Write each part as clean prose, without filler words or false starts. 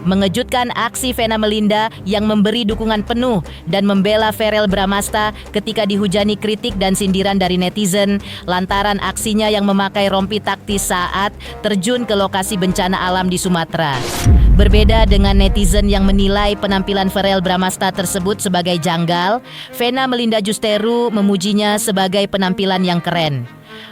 Mengejutkan aksi Vena Melinda yang memberi dukungan penuh dan membela Verrell Bramasta ketika dihujani kritik dan sindiran dari netizen lantaran aksinya yang memakai rompi taktis saat terjun ke lokasi bencana alam di Sumatera. Berbeda dengan netizen yang menilai penampilan Verrell Bramasta tersebut sebagai janggal, Vena Melinda Justeru memujinya sebagai penampilan yang keren.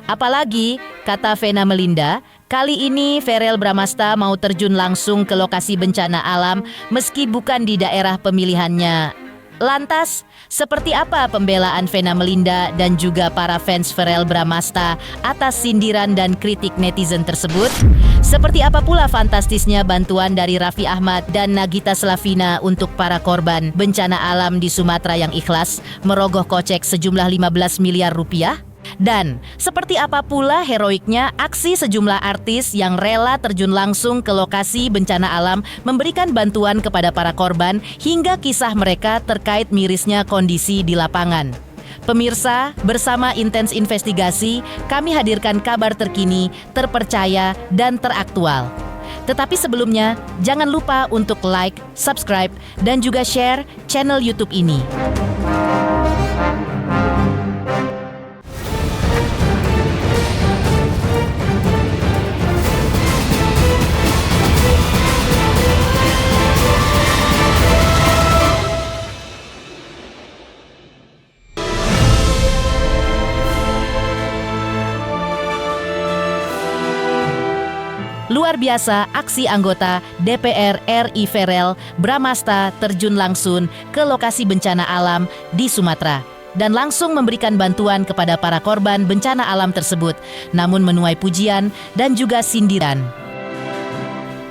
Apalagi, kata Vena Melinda, kali ini Verrell Bramasta mau terjun langsung ke lokasi bencana alam meski bukan di daerah pemilihannya. Lantas, seperti apa pembelaan Vena Melinda dan juga para fans Verrell Bramasta atas sindiran dan kritik netizen tersebut? Seperti apa pula fantastisnya bantuan dari Raffi Ahmad dan Nagita Slavina untuk para korban bencana alam di Sumatera yang ikhlas merogoh kocek sejumlah 15 miliar rupiah? Dan seperti apa pula heroiknya aksi sejumlah artis yang rela terjun langsung ke lokasi bencana alam memberikan bantuan kepada para korban hingga kisah mereka terkait mirisnya kondisi di lapangan. Pemirsa, bersama Intens Investigasi, kami hadirkan kabar terkini, terpercaya, dan teraktual. Tetapi sebelumnya, jangan lupa untuk like, subscribe, dan juga share channel YouTube ini. Luar biasa aksi anggota DPR RI Verrell Bramasta terjun langsung ke lokasi bencana alam di Sumatera dan langsung memberikan bantuan kepada para korban bencana alam tersebut, namun menuai pujian dan juga sindiran.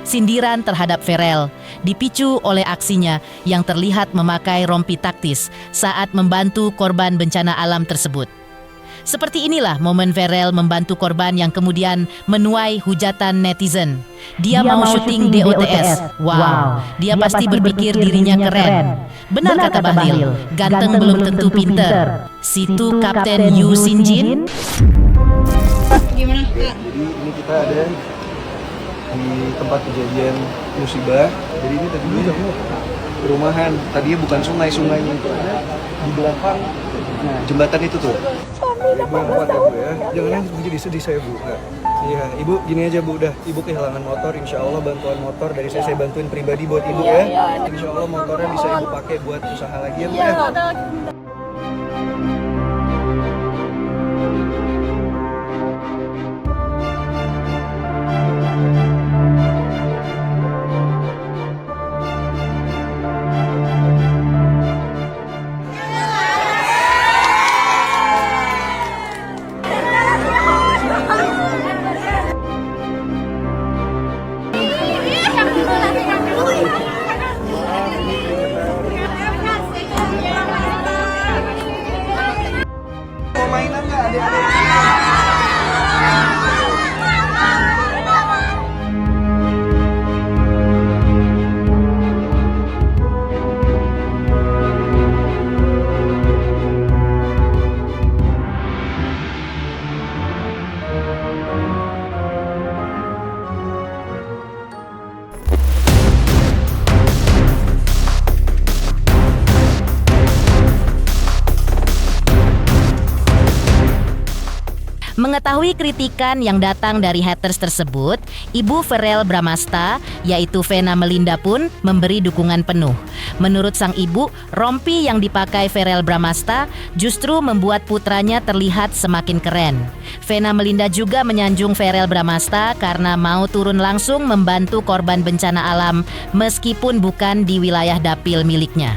Sindiran terhadap Verrell dipicu oleh aksinya yang terlihat memakai rompi taktis saat membantu korban bencana alam tersebut. Seperti inilah momen Verrell membantu korban yang kemudian menuai hujatan netizen. Dia mau syuting DOTS. Wow, dia pasti berpikir dirinya keren. Benar kata Bahlil, ganteng belum tentu pinter. Situ Kapten Yu Sinjin. Gimana? Jadi ini kita ada di tempat kejadian musibah. Jadi ini tadi perumahan. Tadinya bukan sungai, sungainya itu ada di belakang. Nah, jembatan itu tuh. Ibu yang kuat ya Bu ya. Jangan nangis jadi sedih saya Bu. Iya, Ibu gini aja Bu, udah Ibu kehilangan motor, insya Allah bantuan motor dari saya bantuin pribadi buat Ibu ya. Insya Allah motornya bisa Ibu pakai buat usaha lagi ya Bu ya. Mau mainan nggak adik-adik? Mengetahui kritikan yang datang dari haters tersebut, Ibu Verrell Bramasta, yaitu Vena Melinda pun memberi dukungan penuh. Menurut sang ibu, rompi yang dipakai Verrell Bramasta justru membuat putranya terlihat semakin keren. Vena Melinda juga menyanjung Verrell Bramasta karena mau turun langsung membantu korban bencana alam meskipun bukan di wilayah dapil miliknya.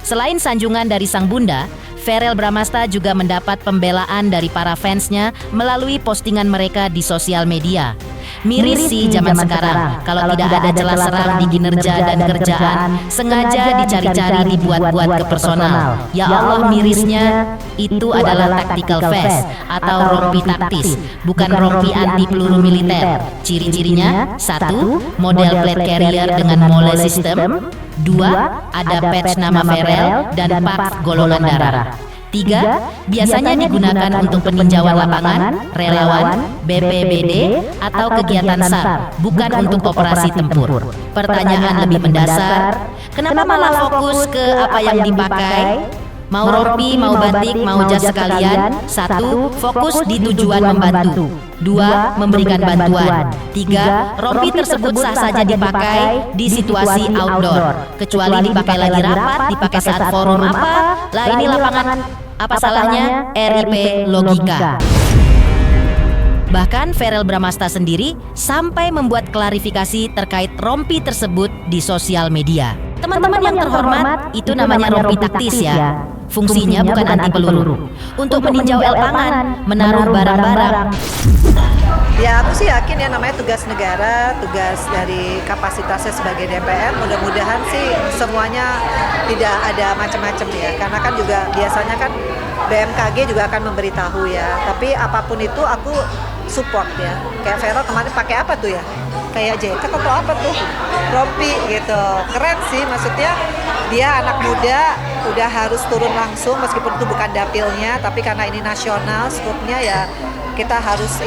Selain sanjungan dari sang bunda, Verrell Bramasta juga mendapat pembelaan dari para fansnya melalui postingan mereka di sosial media. Miris sih zaman sekarang, kalau tidak ada celah serang di kinerja dan kerjaan, sengaja dicari-cari dibuat-buat ke personal. Ya Allah, mirisnya itu adalah tactical vest atau rompi taktis, bukan rompi anti peluru militer. Ciri-cirinya: 1. Model plate carrier dengan mole system. 2. Ada patch nama Verrell dan 4 golongan darah. 3. Biasanya digunakan untuk peninjauan lapangan, relawan, BPBD, atau kegiatan SAR, bukan untuk operasi tempur. Pertanyaan lebih mendasar, kenapa malah fokus ke apa yang dipakai? Mau rompi, mau batik, mau jas sekalian. 1. Fokus di tujuan membantu. 2. Memberikan bantuan. 3. Rompi tersebut sah saja dipakai di situasi outdoor, kecuali dipakai lagi rapat, dipakai saat forum apa. Lah ini lapangan, apa salahnya? RIP logika. Bahkan Verrel Bramasta sendiri sampai membuat klarifikasi terkait rompi tersebut di sosial media. Teman-teman yang terhormat, itu namanya rompi taktis ya. Fungsinya bukan anti peluru, untuk meninjau lapangan, menaruh barang-barang. Ya aku sih yakin ya, namanya tugas negara, tugas dari kapasitasnya sebagai DPR. Mudah-mudahan sih semuanya tidak ada macam-macam ya, karena kan juga biasanya kan BMKG juga akan memberitahu ya. Tapi apapun itu aku support ya. Kayak Verrel kemarin pakai apa tuh ya? Kayak jaket atau apa tuh? Rompi gitu. Keren sih, maksudnya dia anak muda udah harus turun langsung meskipun itu bukan dapilnya, tapi karena ini nasional skupnya ya kita harus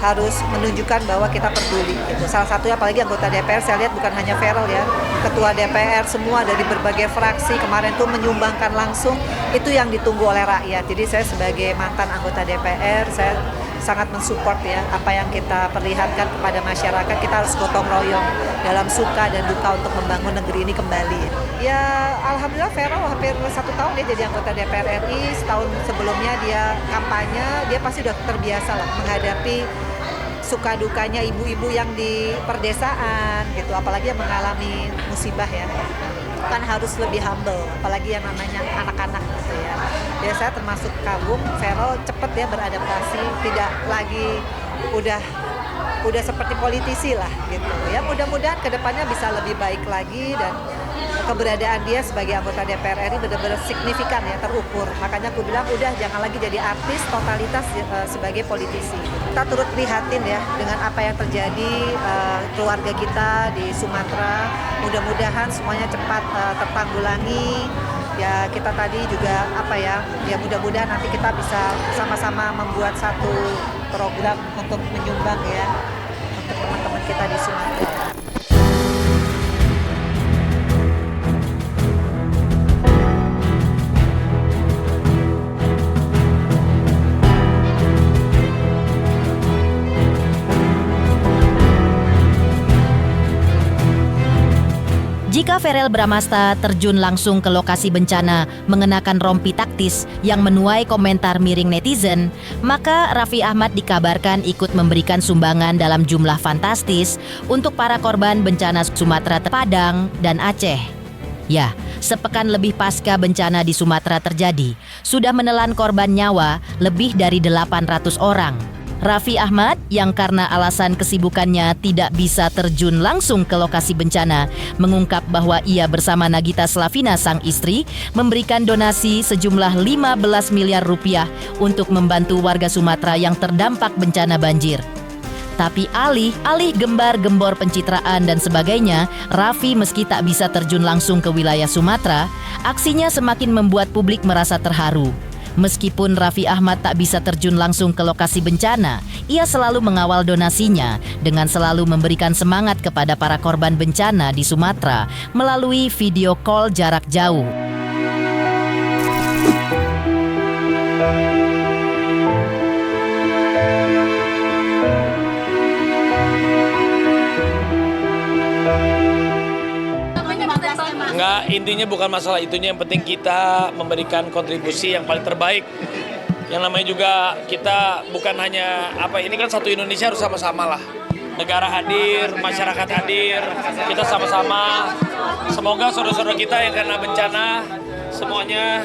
harus menunjukkan bahwa kita peduli gitu. Salah satunya apalagi anggota DPR, saya lihat bukan hanya Verrel ya, ketua DPR semua dari berbagai fraksi kemarin tuh menyumbangkan langsung, itu yang ditunggu oleh rakyat. Jadi saya sebagai mantan anggota DPR, saya sangat mensupport ya apa yang kita perlihatkan kepada masyarakat. Kita harus gotong royong dalam suka dan duka untuk membangun negeri ini kembali. Ya alhamdulillah Verrel hampir 1 tahun dia jadi anggota DPR RI. Setahun sebelumnya dia kampanye, dia pasti udah terbiasa lah menghadapi suka dukanya ibu-ibu yang di perdesaan gitu, apalagi yang mengalami musibah ya. Kan harus lebih humble, apalagi yang namanya anak-anak gitu ya. Ya saya termasuk kagum Verrel cepet ya beradaptasi, tidak lagi udah seperti politisi lah gitu ya. Mudah-mudahan kedepannya bisa lebih baik lagi, dan keberadaan dia sebagai anggota DPR RI benar-benar signifikan ya, terukur. Makanya aku bilang udah jangan lagi jadi artis totalitas sebagai politisi. Kita turut prihatin ya dengan apa yang terjadi keluarga kita di Sumatera. Mudah-mudahan semuanya cepat tertanggulangi. Ya kita tadi juga ya mudah-mudahan nanti kita bisa sama-sama membuat satu program untuk menyumbang ya untuk teman-teman kita di Sumatera. Jika Verrel Bramasta terjun langsung ke lokasi bencana mengenakan rompi taktis yang menuai komentar miring netizen, maka Raffi Ahmad dikabarkan ikut memberikan sumbangan dalam jumlah fantastis untuk para korban bencana Sumatera, Padang, dan Aceh. Ya, sepekan lebih pasca bencana di Sumatera terjadi, sudah menelan korban nyawa lebih dari 800 orang. Raffi Ahmad yang karena alasan kesibukannya tidak bisa terjun langsung ke lokasi bencana, mengungkap bahwa ia bersama Nagita Slavina sang istri memberikan donasi sejumlah 15 miliar rupiah untuk membantu warga Sumatera yang terdampak bencana banjir. Tapi alih gembar-gembor pencitraan dan sebagainya, Raffi meski tak bisa terjun langsung ke wilayah Sumatera, aksinya semakin membuat publik merasa terharu. Meskipun Raffi Ahmad tak bisa terjun langsung ke lokasi bencana, ia selalu mengawal donasinya dengan selalu memberikan semangat kepada para korban bencana di Sumatera melalui video call jarak jauh. Enggak, intinya bukan masalah itunya, yang penting kita memberikan kontribusi yang paling terbaik. Yang namanya juga kita bukan hanya ini kan satu Indonesia, harus sama-sama lah. Negara hadir, masyarakat hadir, kita sama-sama. Semoga saudara-saudara kita yang kena bencana semuanya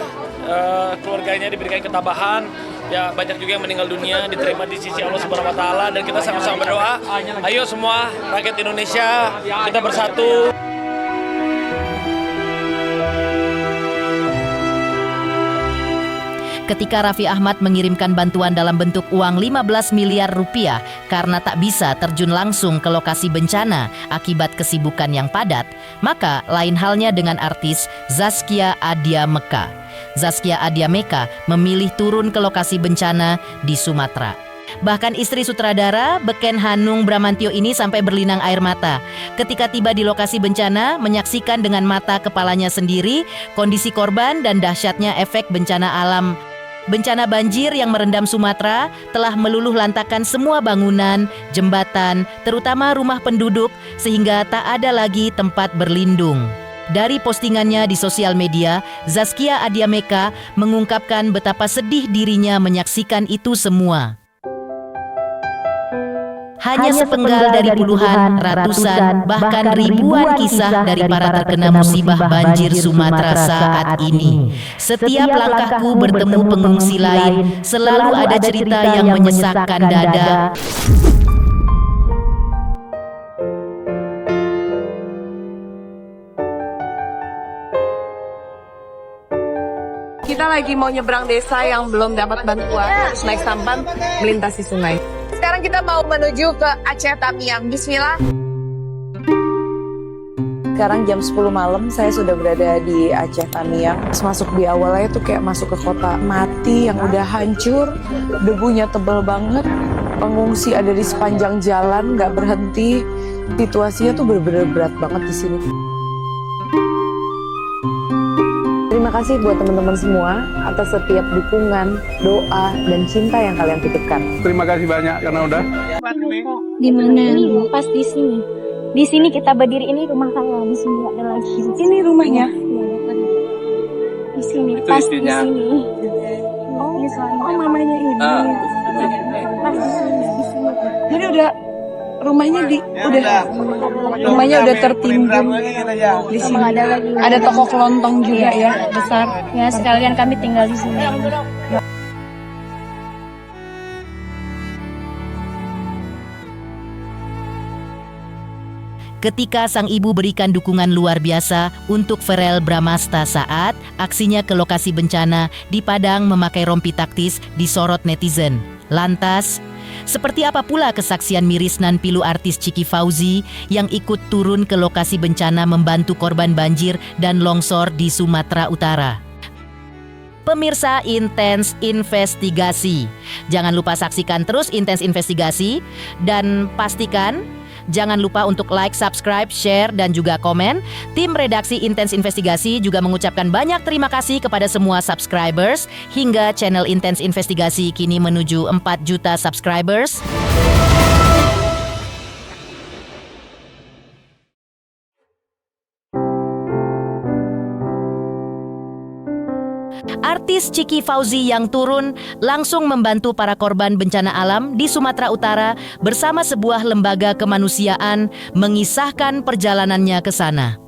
keluarganya diberikan ketabahan. Ya banyak juga yang meninggal dunia diterima di sisi Allah Subhanahu wa taala, dan kita sama-sama berdoa. Ayo semua rakyat Indonesia, kita bersatu. Ketika Raffi Ahmad mengirimkan bantuan dalam bentuk uang 15 miliar rupiah karena tak bisa terjun langsung ke lokasi bencana akibat kesibukan yang padat, maka lain halnya dengan artis Zaskia Adya Mecca. Zaskia Adiameka memilih turun ke lokasi bencana di Sumatera. Bahkan istri sutradara Beken Hanung Bramantyo ini sampai berlinang air mata ketika tiba di lokasi bencana, menyaksikan dengan mata kepalanya sendiri kondisi korban dan dahsyatnya efek bencana alam. Bencana banjir yang merendam Sumatera telah meluluh lantakan semua bangunan, jembatan, terutama rumah penduduk, sehingga tak ada lagi tempat berlindung. Dari postingannya di sosial media, Zaskia Adiameka mengungkapkan betapa sedih dirinya menyaksikan itu semua. Hanya sepenggal dari puluhan, ratusan, bahkan ribuan kisah dari para terkena musibah banjir Sumatera saat ini. Setiap langkahku bertemu pengungsi lain, selalu ada cerita yang menyesakkan dada. Kita lagi mau nyebrang desa yang belum dapat bantuan, harus naik sampan melintasi sungai. Sekarang kita mau menuju ke Aceh Tamiang. Bismillah. Sekarang jam 10 malam saya sudah berada di Aceh Tamiang. Masuk di awalnya itu kayak masuk ke kota mati yang udah hancur, debunya tebal banget. Pengungsi ada di sepanjang jalan, nggak berhenti. Situasinya tuh bener-bener berat banget di sini. Terima kasih buat teman-teman semua atas setiap dukungan, doa, dan cinta yang kalian titipkan. Terima kasih banyak karena udah. Di mana? Pas di sini. Di sini kita berdiri, ini rumah saya. Di sini ada lagi. Ini rumahnya. Di sini. Itu Pas istrinya. di sini. Oh, mamanya ini. Pas di sini. Jadi udah rumahnya rumahnya udah tertimbun di sini. Ada lagi. Ada toko kelontong juga ya, besar. Ya, sekalian kami tinggal di sini. Ketika sang ibu berikan dukungan luar biasa untuk Verrell Bramasta saat aksinya ke lokasi bencana di Padang memakai rompi taktis disorot netizen. Lantas, seperti apa pula kesaksian miris nan pilu artis Chiki Fauzi yang ikut turun ke lokasi bencana membantu korban banjir dan longsor di Sumatera Utara? Pemirsa Intens Investigasi, jangan lupa saksikan terus Intens Investigasi dan pastikan jangan lupa untuk like, subscribe, share, dan juga komen. Tim redaksi Intens Investigasi juga mengucapkan banyak terima kasih kepada semua subscribers hingga channel Intens Investigasi kini menuju 4 juta subscribers. Artis Chiki Fauzi yang turun langsung membantu para korban bencana alam di Sumatera Utara bersama sebuah lembaga kemanusiaan mengisahkan perjalanannya ke sana.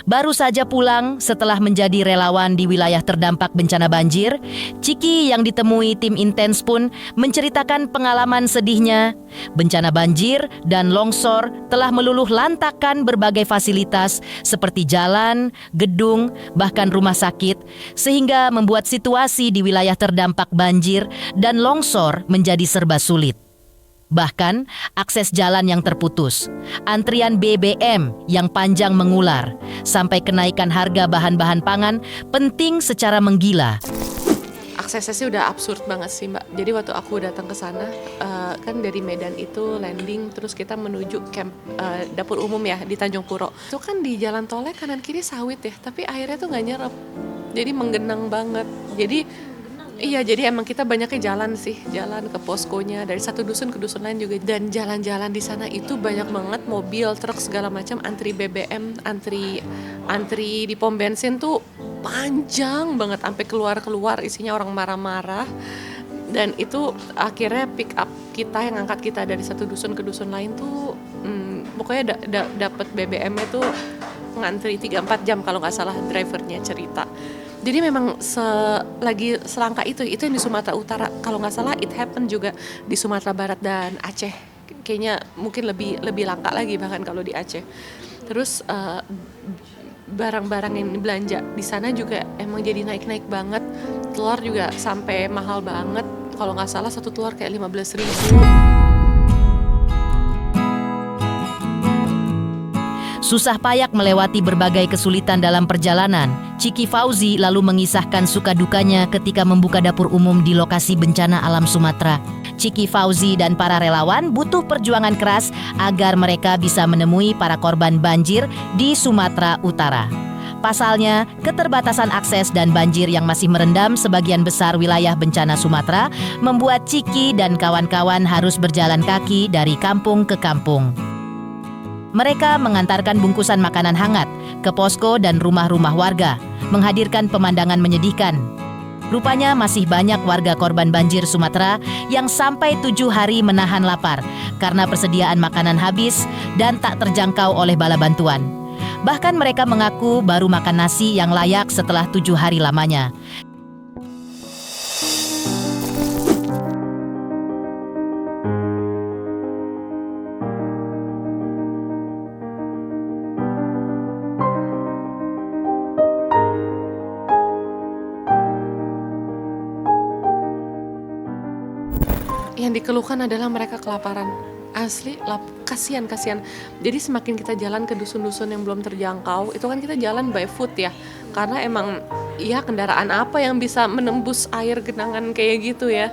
Baru saja pulang setelah menjadi relawan di wilayah terdampak bencana banjir, Chiki yang ditemui tim Intens pun menceritakan pengalaman sedihnya. Bencana banjir dan longsor telah meluluh lantakkan berbagai fasilitas seperti jalan, gedung, bahkan rumah sakit, sehingga membuat situasi di wilayah terdampak banjir dan longsor menjadi serba sulit. Bahkan akses jalan yang terputus, antrian BBM yang panjang mengular, sampai kenaikan harga bahan-bahan pangan penting secara menggila. Aksesnya sih udah absurd banget sih Mbak. Jadi waktu aku datang ke sana, kan dari Medan itu landing, terus kita menuju camp dapur umum ya di Tanjung Puro. Itu kan di jalan tolnya kanan kiri sawit ya, tapi airnya tuh nggak nyerap, jadi menggenang banget. Iya, jadi emang kita banyaknya jalan sih, jalan ke poskonya dari satu dusun ke dusun lain juga. Dan jalan-jalan di sana itu banyak banget mobil, truk segala macam, antri BBM, antri di pom bensin tuh panjang banget sampai keluar isinya orang marah-marah. Dan itu akhirnya pick up kita yang ngangkat kita dari satu dusun ke dusun lain tuh pokoknya dapat BBM-nya tuh ngantri 3-4 jam kalau nggak salah drivernya cerita. Jadi memang lagi selangkah itu yang di Sumatera Utara. Kalau nggak salah it happen juga di Sumatera Barat dan Aceh. Kayaknya mungkin lebih langka lagi bahkan kalau di Aceh. Terus barang-barang yang belanja di sana juga emang jadi naik-naik banget. Telur juga sampai mahal banget. Kalau nggak salah satu telur kayak 15.000. Susah payah melewati berbagai kesulitan dalam perjalanan, Ciki Fauzi lalu mengisahkan suka dukanya ketika membuka dapur umum di lokasi bencana alam Sumatera. Ciki Fauzi dan para relawan butuh perjuangan keras agar mereka bisa menemui para korban banjir di Sumatera Utara. Pasalnya, keterbatasan akses dan banjir yang masih merendam sebagian besar wilayah bencana Sumatera membuat Ciki dan kawan-kawan harus berjalan kaki dari kampung ke kampung. Mereka mengantarkan bungkusan makanan hangat ke posko dan rumah-rumah warga, menghadirkan pemandangan menyedihkan. Rupanya masih banyak warga korban banjir Sumatera yang sampai 7 hari menahan lapar karena persediaan makanan habis dan tak terjangkau oleh bala bantuan. Bahkan mereka mengaku baru makan nasi yang layak setelah 7 hari lamanya. Yang dikeluhkan adalah mereka kelaparan. Asli, kasihan. Jadi semakin kita jalan ke dusun-dusun yang belum terjangkau, itu kan kita jalan by foot ya. Karena emang ya kendaraan apa yang bisa menembus air genangan kayak gitu ya.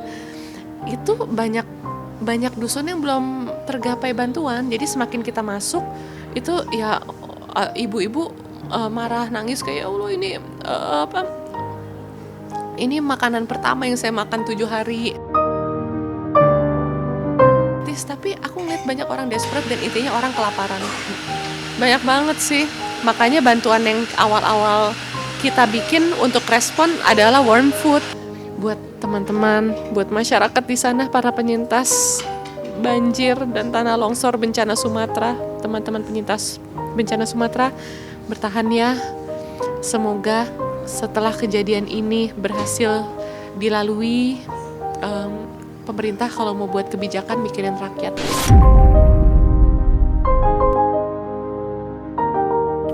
Itu banyak dusun yang belum tergapai bantuan. Jadi semakin kita masuk, itu ya ibu-ibu marah, nangis kayak, Allah ini ini makanan pertama yang saya makan 7 hari. Tapi aku ngeliat banyak orang desperate dan intinya orang kelaparan. Banyak banget sih. Makanya bantuan yang awal-awal kita bikin untuk respon adalah warm food. Buat teman-teman, buat masyarakat di sana, para penyintas banjir dan tanah longsor bencana Sumatera, teman-teman penyintas bencana Sumatera, bertahan ya. Semoga setelah kejadian ini berhasil dilalui, pemerintah kalau mau buat kebijakan mikirin rakyat.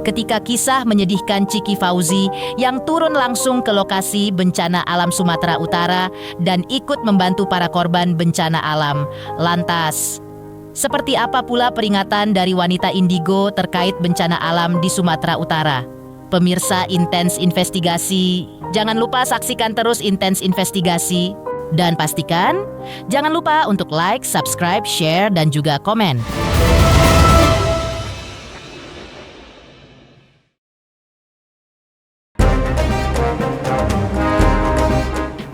Ketika kisah menyedihkan Ciki Fauzi yang turun langsung ke lokasi bencana alam Sumatera Utara dan ikut membantu para korban bencana alam. Lantas, seperti apa pula peringatan dari wanita indigo terkait bencana alam di Sumatera Utara? Pemirsa Intens Investigasi, jangan lupa saksikan terus Intens Investigasi. Dan pastikan, jangan lupa untuk like, subscribe, share, dan juga komen.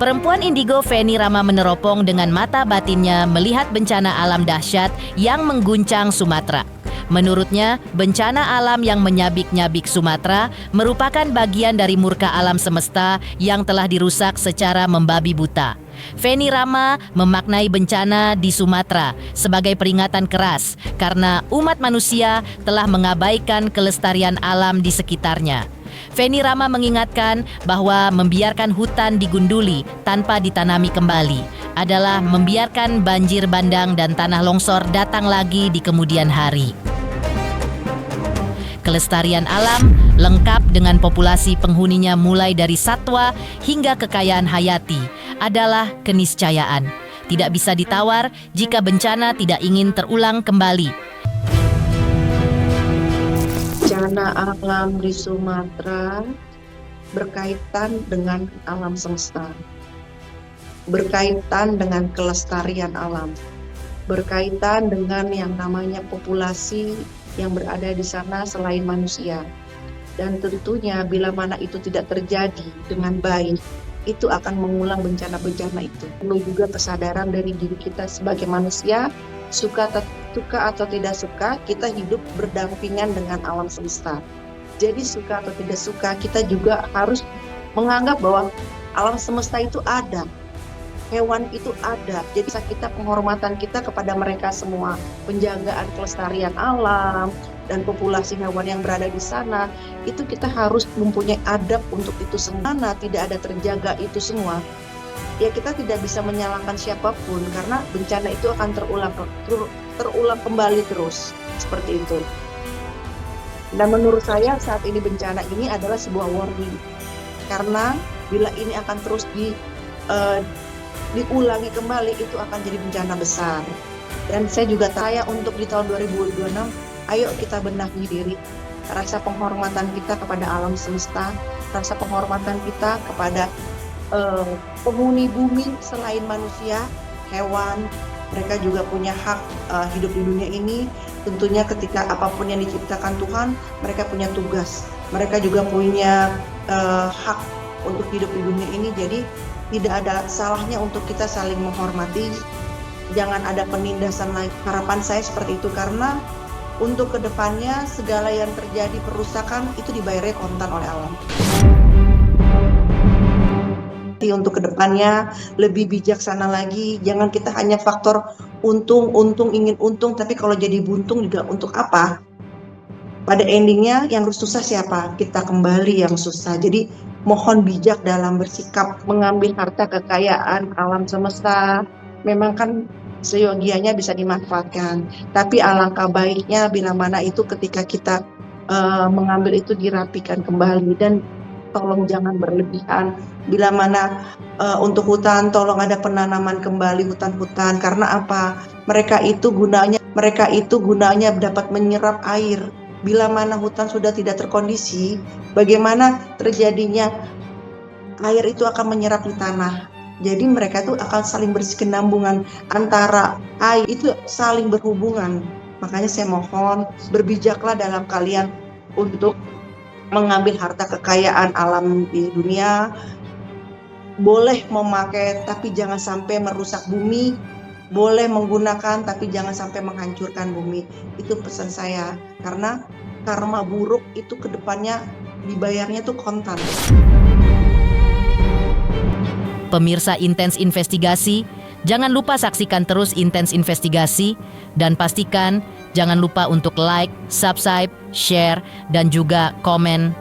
Perempuan indigo Feni Rama meneropong dengan mata batinnya melihat bencana alam dahsyat yang mengguncang Sumatera. Menurutnya, bencana alam yang menyabik-nyabik Sumatera merupakan bagian dari murka alam semesta yang telah dirusak secara membabi buta. Feni Rama memaknai bencana di Sumatera sebagai peringatan keras karena umat manusia telah mengabaikan kelestarian alam di sekitarnya. Feni Rama mengingatkan bahwa membiarkan hutan digunduli tanpa ditanami kembali adalah membiarkan banjir bandang dan tanah longsor datang lagi di kemudian hari. Kelestarian alam lengkap dengan populasi penghuninya mulai dari satwa hingga kekayaan hayati adalah keniscayaan. Tidak bisa ditawar jika bencana tidak ingin terulang kembali. Bencana alam di Sumatera berkaitan dengan alam semesta, berkaitan dengan kelestarian alam, berkaitan dengan yang namanya populasi yang berada di sana selain manusia. Dan tentunya bila mana itu tidak terjadi dengan baik, itu akan mengulang bencana-bencana itu. Perlu juga kesadaran dari diri kita sebagai manusia, suka atau tidak suka, kita hidup berdampingan dengan alam semesta. Jadi suka atau tidak suka, kita juga harus menganggap bahwa alam semesta itu ada. Hewan itu ada, jadi kita penghormatan kita kepada mereka semua, penjagaan kelestarian alam dan populasi hewan yang berada di sana, itu kita harus mempunyai adab untuk itu semua. Karena tidak ada terjaga itu semua, ya kita tidak bisa menyalahkan siapapun karena bencana itu akan terulang kembali terus seperti itu. Dan menurut saya saat ini bencana ini adalah sebuah warning, karena bila ini akan terus diulangi kembali, itu akan jadi bencana besar. Dan saya juga untuk di tahun 2026 Ayo kita benahi diri. Rasa penghormatan kita kepada alam semesta, rasa penghormatan kita kepada penghuni bumi selain manusia, hewan, mereka juga punya hak hidup di dunia ini. Tentunya ketika apapun yang diciptakan Tuhan, mereka punya tugas. Mereka juga punya hak untuk hidup di dunia ini. Jadi tidak ada salahnya untuk kita saling menghormati. Jangan ada penindasan lagi. Harapan saya seperti itu, karena untuk kedepannya segala yang terjadi perusakan itu dibayarnya kontan oleh alam. Untuk kedepannya lebih bijaksana lagi, jangan kita hanya faktor untung, ingin untung, tapi kalau jadi buntung juga untuk apa? Pada endingnya yang susah siapa? Kita kembali yang susah. Jadi mohon bijak dalam bersikap mengambil harta kekayaan alam semesta. Memang kan seyogianya bisa dimanfaatkan, tapi alangkah baiknya bila mana itu ketika kita mengambil itu dirapikan kembali, dan tolong jangan berlebihan. Bila mana untuk hutan, tolong ada penanaman kembali hutan-hutan. Karena apa? Mereka itu gunanya dapat menyerap air. Bila mana hutan sudah tidak terkondisi, bagaimana terjadinya air itu akan menyerap di tanah. Jadi mereka itu akan saling berkesinambungan, antara air itu saling berhubungan. Makanya saya mohon berbijaklah dalam kalian untuk mengambil harta kekayaan alam di dunia. Boleh memakai tapi jangan sampai merusak bumi. Boleh menggunakan tapi jangan sampai menghancurkan bumi. Itu pesan saya, karena karma buruk itu kedepannya dibayarnya tuh kontan. Pemirsa Intens Investigasi, jangan lupa saksikan terus Intens Investigasi dan pastikan jangan lupa untuk like, subscribe, share, dan juga komen.